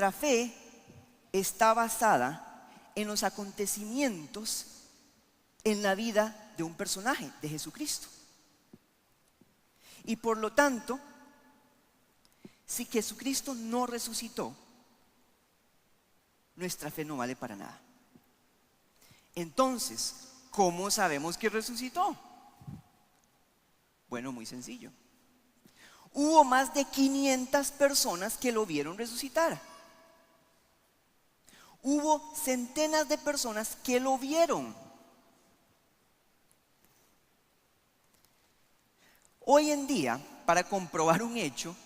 nuestra fe está basada en los acontecimientos en la vida de un personaje, de Jesucristo. Y por lo tanto, si Jesucristo no resucitó, nuestra fe no vale para nada. Entonces, ¿cómo sabemos que resucitó? Bueno, muy sencillo. Hubo más de 500 personas que lo vieron resucitar. Hubo centenas de personas que lo vieron. Hoy en día, para comprobar un hecho,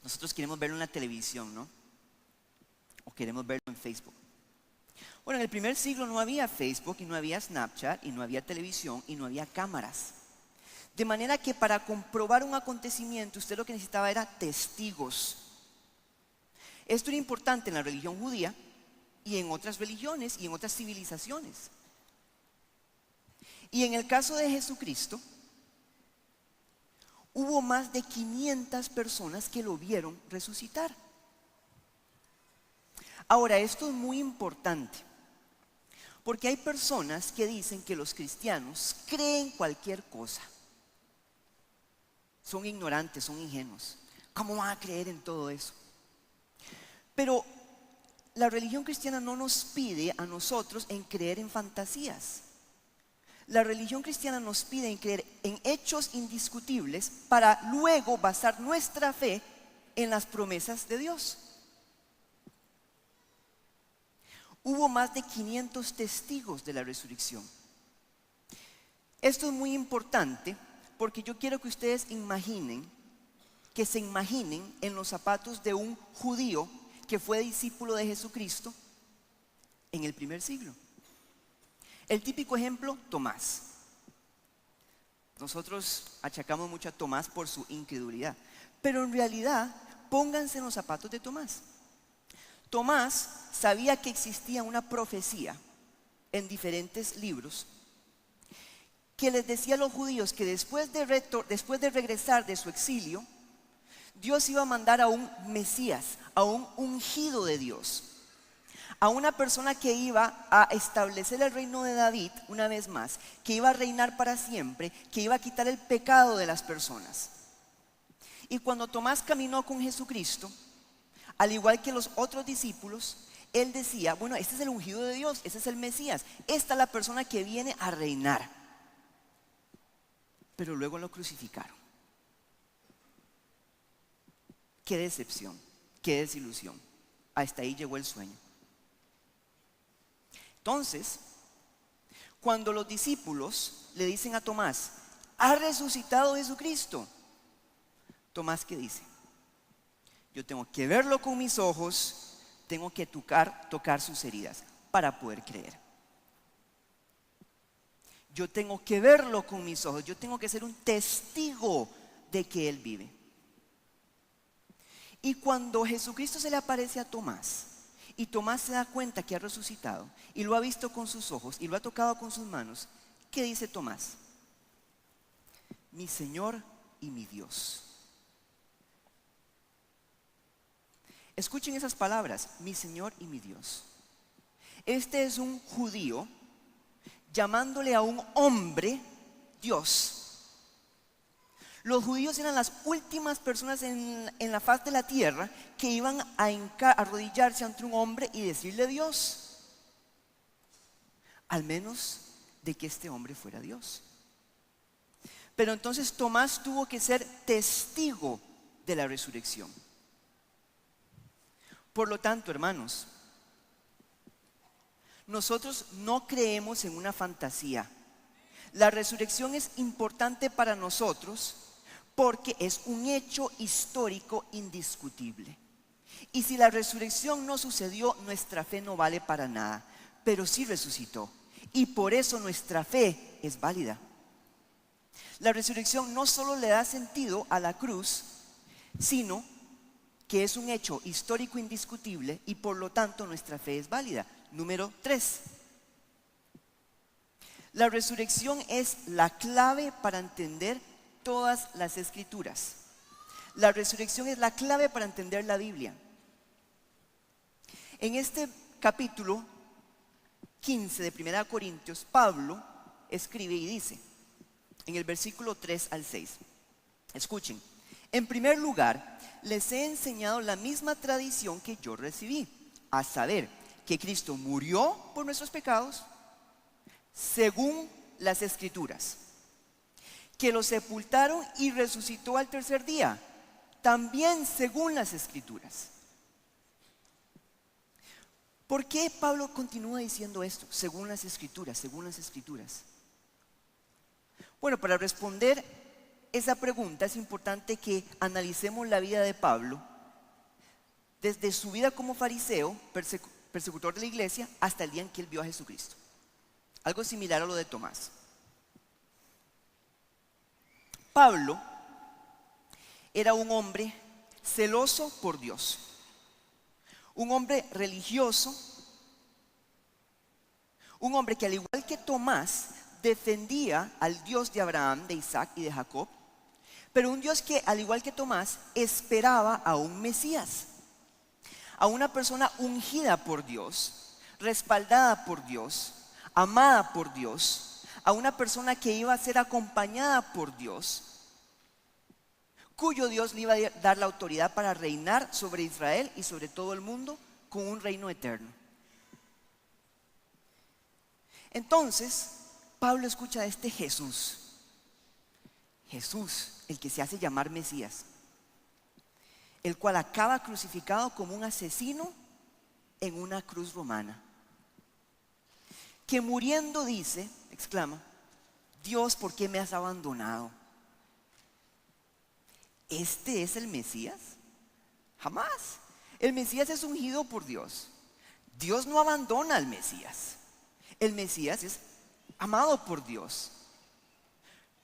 nosotros queremos verlo en la televisión, ¿no? O queremos verlo en Facebook. Bueno, en el primer siglo no había Facebook y no había Snapchat y no había televisión y no había cámaras. De manera que para comprobar un acontecimiento usted lo que necesitaba era testigos. Esto era importante en la religión judía y en otras religiones y en otras civilizaciones. Y en el caso de Jesucristo, hubo más de 500 personas que lo vieron resucitar. Ahora, esto es muy importante, porque hay personas que dicen que los cristianos creen cualquier cosa. Son ignorantes, son ingenuos. ¿Cómo van a creer en todo eso? Pero la religión cristiana no nos pide a nosotros en creer en fantasías. La religión cristiana nos pide en creer en hechos indiscutibles para luego basar nuestra fe en las promesas de Dios. Hubo más de 500 testigos de la resurrección. Esto es muy importante porque yo quiero que ustedes se imaginen en los zapatos de un judío que fue discípulo de Jesucristo en el primer siglo. El típico ejemplo, Tomás. Nosotros achacamos mucho a Tomás por su incredulidad, pero en realidad pónganse en los zapatos de Tomás. Tomás sabía que existía una profecía en diferentes libros que les decía a los judíos que después de regresar de su exilio, Dios iba a mandar a un Mesías, a un ungido de Dios, a una persona que iba a establecer el reino de David una vez más, que iba a reinar para siempre, que iba a quitar el pecado de las personas. Y cuando Tomás caminó con Jesucristo, al igual que los otros discípulos, él decía, bueno, este es el ungido de Dios, este es el Mesías, esta es la persona que viene a reinar. Pero luego lo crucificaron. Qué decepción, qué desilusión. Hasta ahí llegó el sueño. Entonces, cuando los discípulos le dicen a Tomás, ¿ha resucitado Jesucristo? Tomás, ¿qué dice? Yo tengo que verlo con mis ojos, tengo que tocar sus heridas para poder creer. Yo tengo que verlo con mis ojos, yo tengo que ser un testigo de que Él vive. Y cuando Jesucristo se le aparece a Tomás, y Tomás se da cuenta que ha resucitado, y lo ha visto con sus ojos, y lo ha tocado con sus manos, ¿qué dice Tomás? Mi Señor y mi Dios. Escuchen esas palabras, mi Señor y mi Dios. Este es un judío llamándole a un hombre Dios. Los judíos eran las últimas personas en la faz de la tierra que iban a arrodillarse ante un hombre y decirle Dios, al menos de que este hombre fuera Dios. Pero entonces Tomás tuvo que ser testigo de la resurrección. Por lo tanto, hermanos, nosotros no creemos en una fantasía. La resurrección es importante para nosotros porque es un hecho histórico indiscutible. Y si la resurrección no sucedió, nuestra fe no vale para nada. Pero sí resucitó. Y por eso nuestra fe es válida. La resurrección no solo le da sentido a la cruz, sino que es un hecho histórico indiscutible y por lo tanto nuestra fe es válida. Número 3. La resurrección es la clave para entender todas las escrituras. La resurrección es la clave para entender la Biblia. En este capítulo 15 de 1 Corintios, Pablo escribe y dice, en el versículo 3 al 6, escuchen: en primer lugar, les he enseñado la misma tradición que yo recibí, a saber, que Cristo murió por nuestros pecados, según las Escrituras, que lo sepultaron y resucitó al tercer día, también según las Escrituras. ¿Por qué Pablo continúa diciendo esto? Según las Escrituras, según las Escrituras. Bueno, para responder esa pregunta es importante que analicemos la vida de Pablo desde su vida como fariseo, persecutor de la iglesia, hasta el día en que él vio a Jesucristo. Algo similar a lo de Tomás. Pablo era un hombre celoso por Dios, un hombre religioso, un hombre que, al igual que Tomás, defendía al Dios de Abraham, de Isaac y de Jacob, pero un Dios que, al igual que Tomás, esperaba a un Mesías, a una persona ungida por Dios, respaldada por Dios, amada por Dios, a una persona que iba a ser acompañada por Dios, cuyo Dios le iba a dar la autoridad para reinar sobre Israel y sobre todo el mundo con un reino eterno. Entonces, Pablo escucha a este Jesús, el que se hace llamar Mesías, el cual acaba crucificado como un asesino en una cruz romana, que muriendo dice, exclama: Dios, ¿por qué me has abandonado? ¿Este es el Mesías? Jamás. El Mesías es ungido por Dios. Dios no abandona al Mesías. El Mesías es amado por Dios.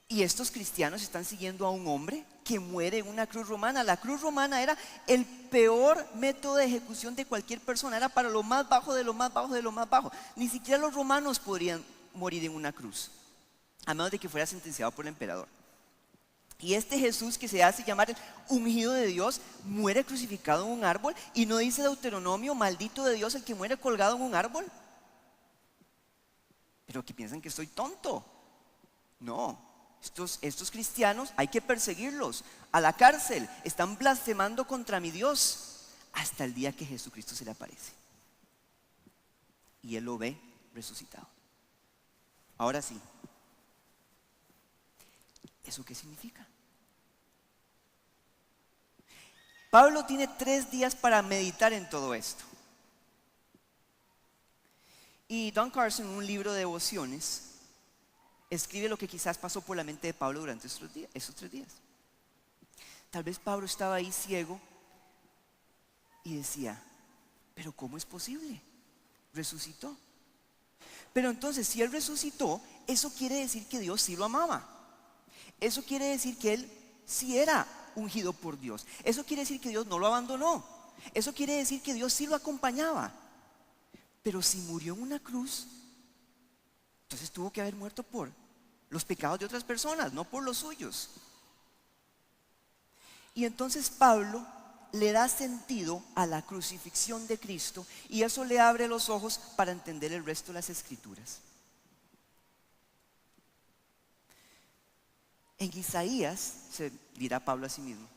Y estos cristianos están siguiendo a un hombre que muere en una cruz romana. La cruz romana era el peor método de ejecución de cualquier persona. Era para lo más bajo de lo más bajo de lo más bajo. Ni siquiera los romanos podrían morir en una cruz, a menos de que fuera sentenciado por el emperador. Y este Jesús, que se hace llamar el ungido de Dios, muere crucificado en un árbol. Y no dice Deuteronomio: maldito de Dios el que muere colgado en un árbol. Pero que piensan que estoy tonto. No, estos cristianos hay que perseguirlos a la cárcel. Están blasfemando contra mi Dios, hasta el día que Jesucristo se le aparece y él lo ve resucitado. Ahora sí, ¿eso qué significa? Pablo tiene 3 días para meditar en todo esto. Y Don Carson, en un libro de devociones, escribe lo que quizás pasó por la mente de Pablo durante esos 3 días. Tal vez Pablo estaba ahí ciego y decía: pero ¿cómo es posible? Resucitó. Pero entonces, si él resucitó, eso quiere decir que Dios sí lo amaba. Eso quiere decir que él sí era ungido por Dios. Eso quiere decir que Dios no lo abandonó. Eso quiere decir que Dios sí lo acompañaba. Pero si murió en una cruz, entonces tuvo que haber muerto por los pecados de otras personas, no por los suyos. Y entonces Pablo le da sentido a la crucifixión de Cristo, y eso le abre los ojos para entender el resto de las Escrituras. En Isaías, se dirá Pablo a sí mismo,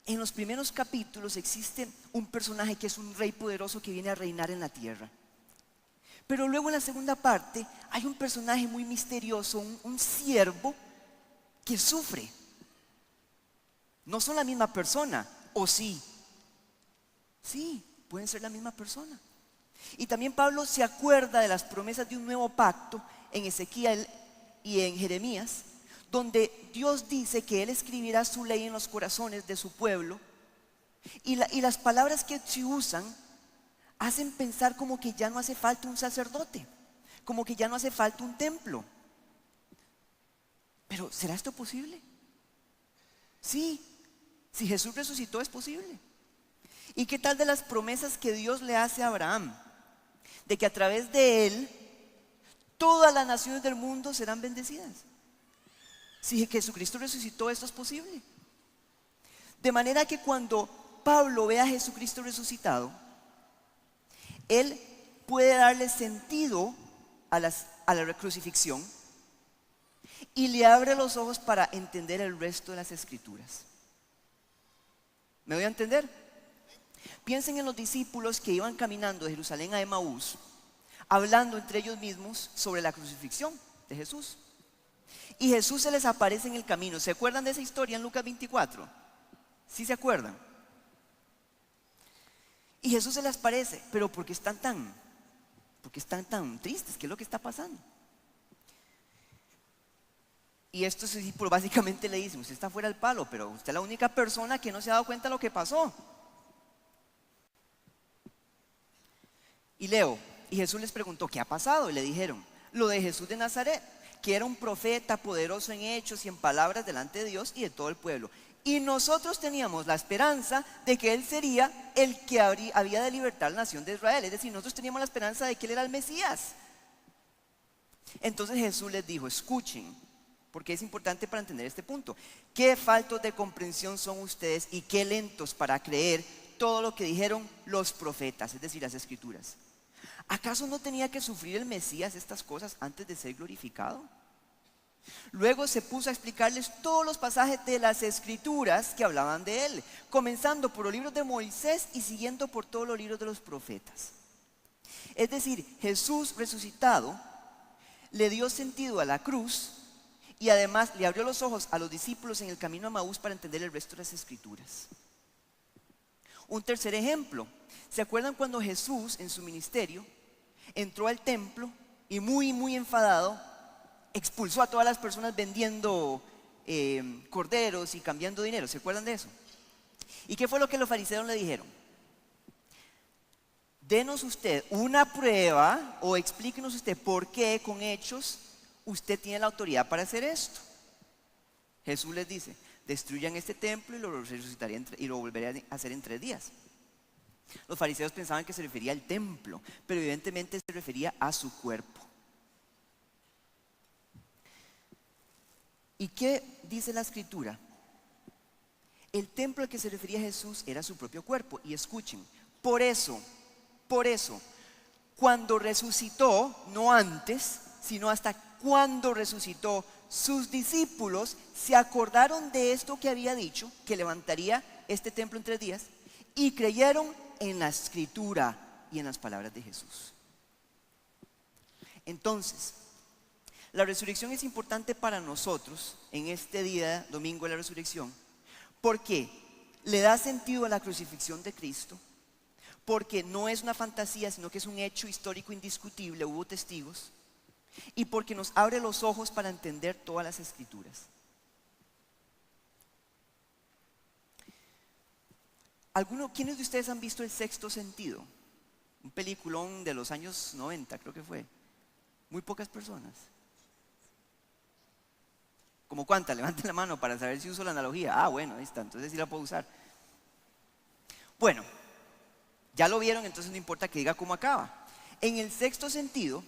en los primeros capítulos existe un personaje que es un rey poderoso que viene a reinar en la tierra. Pero luego, en la segunda parte, hay un personaje muy misterioso, un siervo que sufre. No son la misma persona, ¿o sí? Sí, pueden ser la misma persona. Y también Pablo se acuerda de las promesas de un nuevo pacto en Ezequiel y en Jeremías, donde Dios dice que Él escribirá su ley en los corazones de su pueblo. Y las palabras que se usan hacen pensar como que ya no hace falta un sacerdote, como que ya no hace falta un templo. Pero ¿será esto posible? Sí, si Jesús resucitó es posible. ¿Y qué tal de las promesas que Dios le hace a Abraham? De que a través de él todas las naciones del mundo serán bendecidas. Si Jesucristo resucitó, esto es posible. De manera que cuando Pablo ve a Jesucristo resucitado, Él puede darle sentido a la crucifixión y le abre los ojos para entender el resto de las escrituras. ¿Me doy a entender? Piensen en los discípulos que iban caminando de Jerusalén a Emaús, hablando entre ellos mismos sobre la crucifixión de Jesús. Y Jesús se les aparece en el camino. ¿Se acuerdan de esa historia en Lucas 24? ¿Sí se acuerdan? Y Jesús se les aparece, pero ¿por qué están tan tristes? ¿Qué es lo que está pasando? Y estos discípulos básicamente le dicen: usted está fuera del palo, pero usted es la única persona que no se ha dado cuenta de lo que pasó. Y leo, y Jesús les preguntó: ¿qué ha pasado? Y le dijeron: lo de Jesús de Nazaret, que era un profeta poderoso en hechos y en palabras delante de Dios y de todo el pueblo. Y nosotros teníamos la esperanza de que Él sería el que había de libertar la nación de Israel. Es decir, nosotros teníamos la esperanza de que Él era el Mesías. Entonces Jesús les dijo: escuchen, porque es importante para entender este punto. Qué faltos de comprensión son ustedes y qué lentos para creer todo lo que dijeron los profetas, es decir, las escrituras. ¿Acaso no tenía que sufrir el Mesías estas cosas antes de ser glorificado? Luego se puso a explicarles todos los pasajes de las escrituras que hablaban de Él, comenzando por los libros de Moisés y siguiendo por todos los libros de los profetas. Es decir, Jesús resucitado le dio sentido a la cruz y además le abrió los ojos a los discípulos en el camino a Emaús para entender el resto de las escrituras. Un tercer ejemplo: ¿se acuerdan cuando Jesús en su ministerio entró al templo y muy enfadado expulsó a todas las personas vendiendo corderos y cambiando dinero? ¿Se acuerdan de eso? ¿Y qué fue lo que los fariseos le dijeron? Denos usted una prueba o explíquenos usted por qué con hechos usted tiene la autoridad para hacer esto. Jesús les dice: destruyan este templo y lo resucitaré y lo volveré a hacer en 3 días. Los fariseos pensaban que se refería al templo, pero evidentemente se refería a su cuerpo. ¿Y qué dice la escritura? El templo al que se refería Jesús era su propio cuerpo. Y escuchen, por eso, cuando resucitó, no antes, sino hasta cuando resucitó, sus discípulos se acordaron de esto que había dicho, que levantaría este templo en 3 días, y creyeron en la escritura y en las palabras de Jesús. Entonces, la resurrección es importante para nosotros en este día, domingo de la resurrección, porque le da sentido a la crucifixión de Cristo, porque no es una fantasía, sino que es un hecho histórico indiscutible, hubo testigos, y porque nos abre los ojos para entender todas las escrituras. ¿Quiénes de ustedes han visto El Sexto Sentido? Un peliculón de los años 90, creo que fue. Muy pocas personas. ¿Cómo cuántas? Levanten la mano para saber si uso la analogía. Ah, bueno, ahí está, entonces sí la puedo usar. Bueno, ya lo vieron, entonces no importa que diga cómo acaba. En El Sexto Sentido,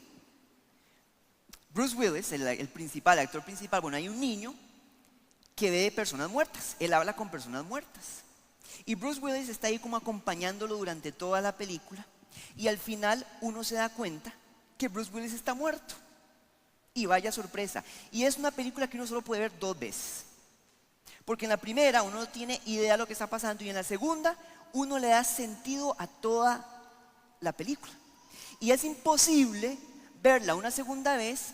Bruce Willis, el actor principal, bueno, hay un niño que ve personas muertas. Él habla con personas muertas. Y Bruce Willis está ahí como acompañándolo durante toda la película. Y al final uno se da cuenta que Bruce Willis está muerto. Y vaya sorpresa. Y es una película que uno solo puede ver 2 veces. Porque en la primera uno no tiene idea de lo que está pasando. Y en la segunda uno le da sentido a toda la película. Y es imposible verla una segunda vez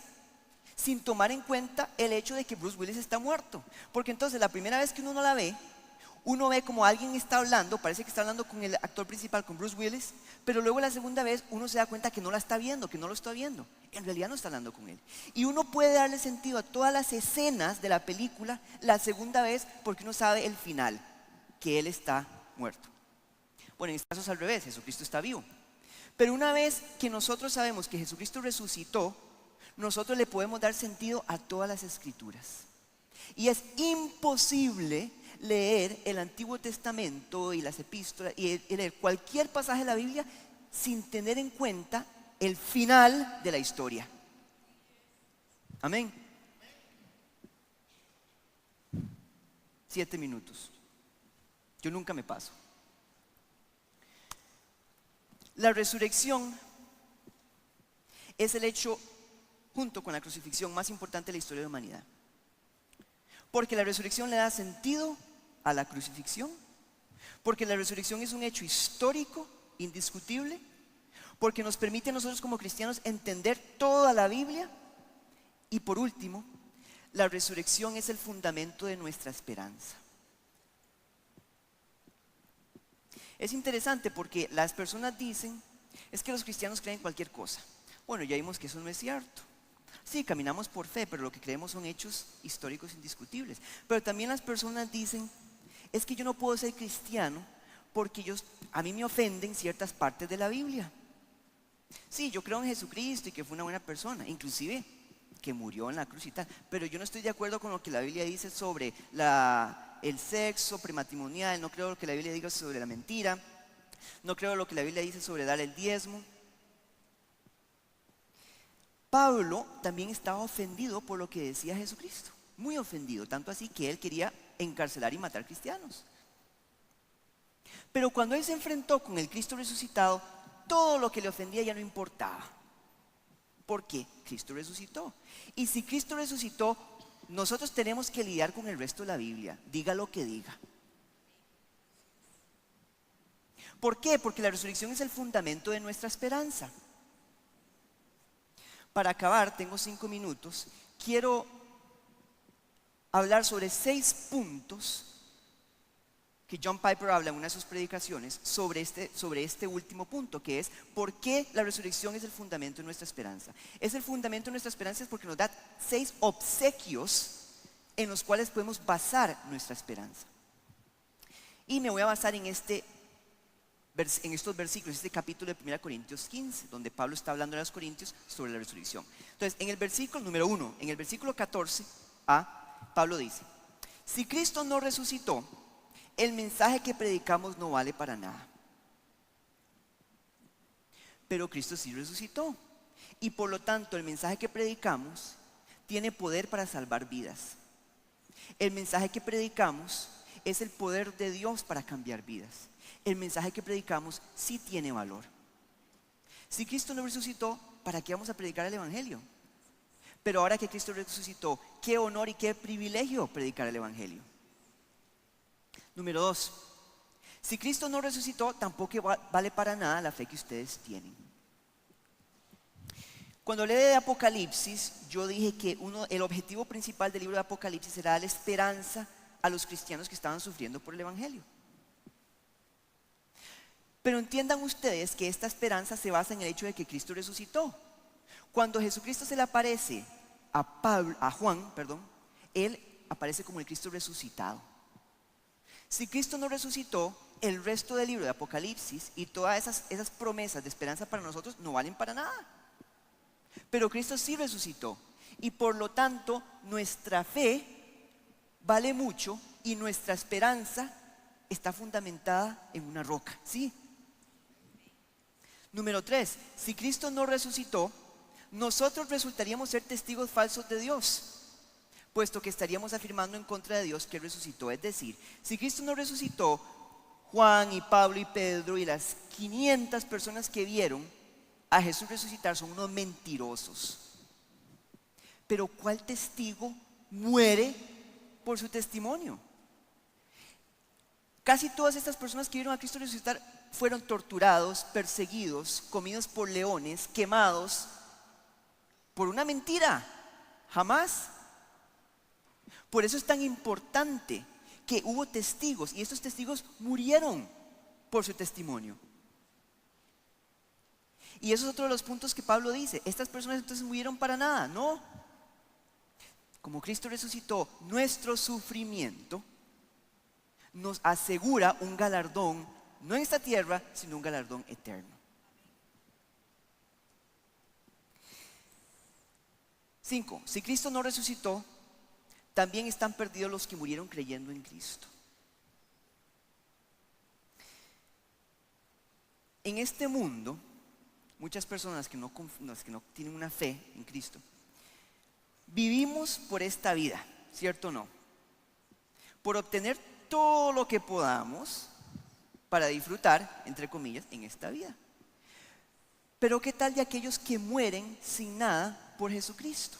sin tomar en cuenta el hecho de que Bruce Willis está muerto. Porque entonces la primera vez que uno no la ve, uno ve como alguien está hablando, parece que está hablando con el actor principal, con Bruce Willis, pero luego la segunda vez uno se da cuenta que no la está viendo, que no lo está viendo. En realidad no está hablando con él. Y uno puede darle sentido a todas las escenas de la película la segunda vez porque uno sabe el final, que él está muerto. Bueno, en este caso es al revés, Jesucristo está vivo. Pero una vez que nosotros sabemos que Jesucristo resucitó, nosotros le podemos dar sentido a todas las escrituras. Y es imposible leer el Antiguo Testamento y las epístolas y leer cualquier pasaje de la Biblia sin tener en cuenta el final de la historia. Amén. 7 minutos. Yo nunca me paso. La resurrección es el hecho, junto con la crucifixión, más importante de la historia de la humanidad. Porque la resurrección le da sentido a la crucifixión. Porque la resurrección es un hecho histórico, indiscutible. Porque nos permite a nosotros como cristianos entender toda la Biblia. Y por último, la resurrección es el fundamento de nuestra esperanza. Es interesante porque las personas dicen, es que los cristianos creen cualquier cosa. Bueno, ya vimos que eso no es cierto. Sí, caminamos por fe, pero lo que creemos son hechos históricos indiscutibles. Pero también las personas dicen, es que yo no puedo ser cristiano porque a mí me ofenden ciertas partes de la Biblia. Sí, yo creo en Jesucristo y que fue una buena persona, inclusive que murió en la cruz y tal, pero yo no estoy de acuerdo con lo que la Biblia dice sobre el sexo prematrimonial, no creo lo que la Biblia diga sobre la mentira, no creo lo que la Biblia dice sobre dar el diezmo. Pablo también estaba ofendido por lo que decía Jesucristo, muy ofendido, tanto así que él quería encarcelar y matar cristianos. Pero cuando él se enfrentó con el Cristo resucitado, todo lo que le ofendía ya no importaba. ¿Por qué? Cristo resucitó. Y si Cristo resucitó, nosotros tenemos que lidiar con el resto de la Biblia, diga lo que diga. ¿Por qué? Porque la resurrección es el fundamento de nuestra esperanza. Para acabar, tengo 5 minutos, quiero hablar sobre 6 puntos que John Piper habla en una de sus predicaciones sobre este último punto, que es ¿por qué la resurrección es el fundamento de nuestra esperanza? Es el fundamento de nuestra esperanza es porque nos da 6 obsequios en los cuales podemos basar nuestra esperanza. Y me voy a basar en estos versículos, este capítulo de 1 Corintios 15, donde Pablo está hablando a los corintios sobre la resurrección. Entonces, en el versículo número 1, en el versículo 14a, Pablo dice: si Cristo no resucitó, el mensaje que predicamos no vale para nada. Pero Cristo sí resucitó, y por lo tanto el mensaje que predicamos tiene poder para salvar vidas. El mensaje que predicamos es el poder de Dios para cambiar vidas. El mensaje que predicamos sí tiene valor. Si Cristo no resucitó, ¿para qué vamos a predicar el Evangelio? Pero ahora que Cristo resucitó, qué honor y qué privilegio predicar el Evangelio. Número 2, si Cristo no resucitó, tampoco vale para nada la fe que ustedes tienen. Cuando leí de Apocalipsis, yo dije que el objetivo principal del libro de Apocalipsis era darle esperanza a los cristianos que estaban sufriendo por el Evangelio. Pero entiendan ustedes que esta esperanza se basa en el hecho de que Cristo resucitó. Cuando Jesucristo se le aparece a Juan, él aparece como el Cristo resucitado. Si Cristo no resucitó, el resto del libro de Apocalipsis y todas esas promesas de esperanza para nosotros no valen para nada. Pero Cristo sí resucitó y por lo tanto nuestra fe vale mucho y nuestra esperanza está fundamentada en una roca, ¿sí? Número 3, si Cristo no resucitó, nosotros resultaríamos ser testigos falsos de Dios, puesto que estaríamos afirmando en contra de Dios que resucitó. Es decir, si Cristo no resucitó, Juan y Pablo y Pedro y las 500 personas que vieron a Jesús resucitar son unos mentirosos. Pero ¿cuál testigo muere por su testimonio? Casi todas estas personas que vieron a Cristo resucitar fueron torturados, perseguidos, comidos por leones, quemados por una mentira. Jamás. Por eso es tan importante que hubo testigos y estos testigos murieron por su testimonio. Y eso es otro de los puntos que Pablo dice. Estas personas entonces murieron para nada. No. Como Cristo resucitó, nuestro sufrimiento nos asegura un galardón, no en esta tierra, sino un galardón eterno. 5. Si Cristo no resucitó, también están perdidos los que murieron creyendo en Cristo. En este mundo, muchas personas que no tienen una fe en Cristo, vivimos por esta vida, ¿cierto o no? Por obtener todo lo que podamos para disfrutar, entre comillas, en esta vida. Pero ¿qué tal de aquellos que mueren sin nada por Jesucristo?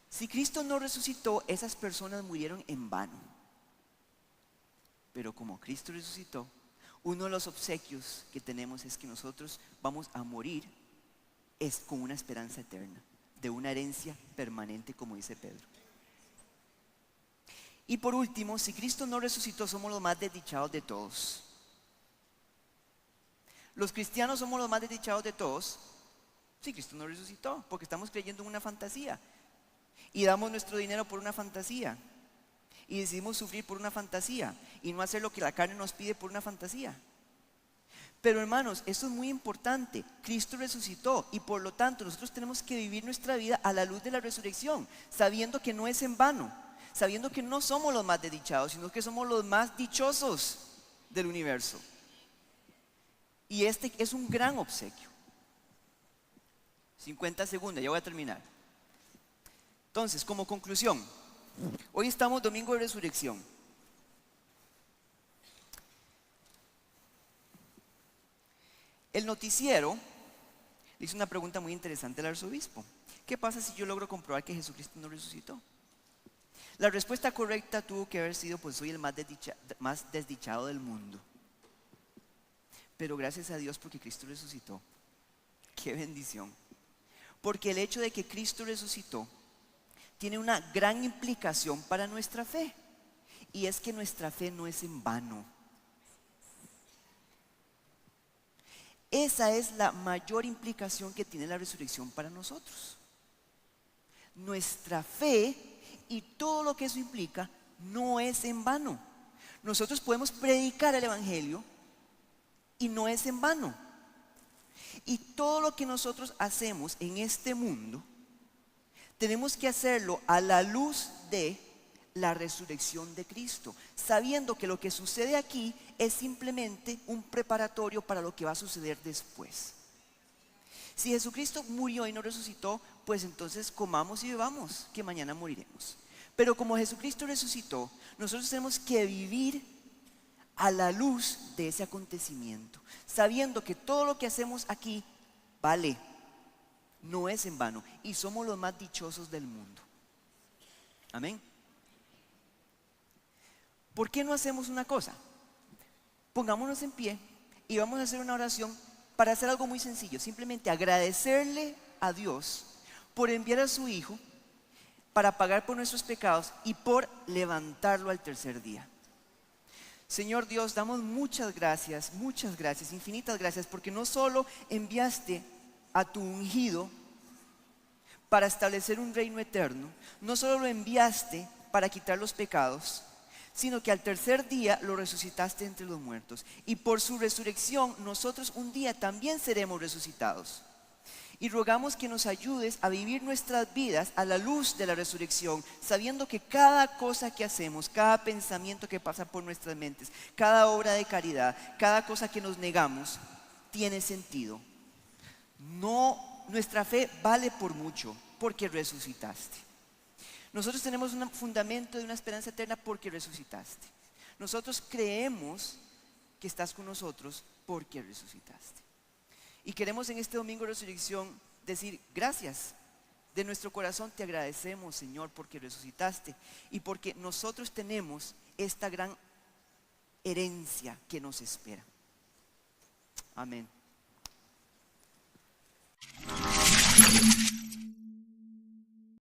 Si Cristo no resucitó, esas personas murieron en vano. Pero como Cristo resucitó, uno de los obsequios que tenemos es que nosotros vamos a morir es con una esperanza eterna, de una herencia permanente, como dice Pedro. Y por último, si Cristo no resucitó, somos los más desdichados de todos. Los cristianos somos los más desdichados de todos si Cristo no resucitó, porque estamos creyendo en una fantasía y damos nuestro dinero por una fantasía y decidimos sufrir por una fantasía y no hacer lo que la carne nos pide por una fantasía. Pero hermanos, esto es muy importante. Cristo resucitó y por lo tanto nosotros tenemos que vivir nuestra vida a la luz de la resurrección, sabiendo que no es en vano, sabiendo que no somos los más desdichados, sino que somos los más dichosos del universo. Y este es un gran obsequio. 50 segundos, ya voy a terminar. Entonces, como conclusión, hoy estamos domingo de resurrección. El noticiero le hizo una pregunta muy interesante al arzobispo. ¿Qué pasa si yo logro comprobar que Jesucristo no resucitó? La respuesta correcta tuvo que haber sido: pues soy el más desdichado del mundo. Pero gracias a Dios porque Cristo resucitó. ¡Qué bendición! Porque el hecho de que Cristo resucitó tiene una gran implicación para nuestra fe. Y es que nuestra fe no es en vano. Esa es la mayor implicación que tiene la resurrección para nosotros. Nuestra fe y todo lo que eso implica no es en vano. Nosotros podemos predicar el evangelio y no es en vano. Y todo lo que nosotros hacemos en este mundo tenemos que hacerlo a la luz de la resurrección de Cristo, sabiendo que lo que sucede aquí es simplemente un preparatorio para lo que va a suceder después. Si Jesucristo murió y no resucitó, pues entonces comamos y bebamos, que mañana moriremos. Pero como Jesucristo resucitó, nosotros tenemos que vivir a la luz de ese acontecimiento, sabiendo que todo lo que hacemos aquí vale, no es en vano, y somos los más dichosos del mundo. Amén. ¿Por qué no hacemos una cosa? Pongámonos en pie y vamos a hacer una oración para hacer algo muy sencillo, simplemente agradecerle a Dios por enviar a su Hijo para pagar por nuestros pecados y por levantarlo al tercer día. Señor Dios, damos muchas gracias, infinitas gracias, porque no solo enviaste a tu ungido para establecer un reino eterno, no solo lo enviaste para quitar los pecados, sino que al tercer día lo resucitaste entre los muertos. Y por su resurrección nosotros un día también seremos resucitados. Y rogamos que nos ayudes a vivir nuestras vidas a la luz de la resurrección, sabiendo que cada cosa que hacemos, cada pensamiento que pasa por nuestras mentes, cada obra de caridad, cada cosa que nos negamos, tiene sentido. Nuestra fe vale por mucho porque resucitaste. Nosotros tenemos un fundamento de una esperanza eterna porque resucitaste. Nosotros creemos que estás con nosotros porque resucitaste. Y queremos en este domingo de resurrección decir gracias. De nuestro corazón te agradecemos, Señor, porque resucitaste y porque nosotros tenemos esta gran herencia que nos espera. Amén.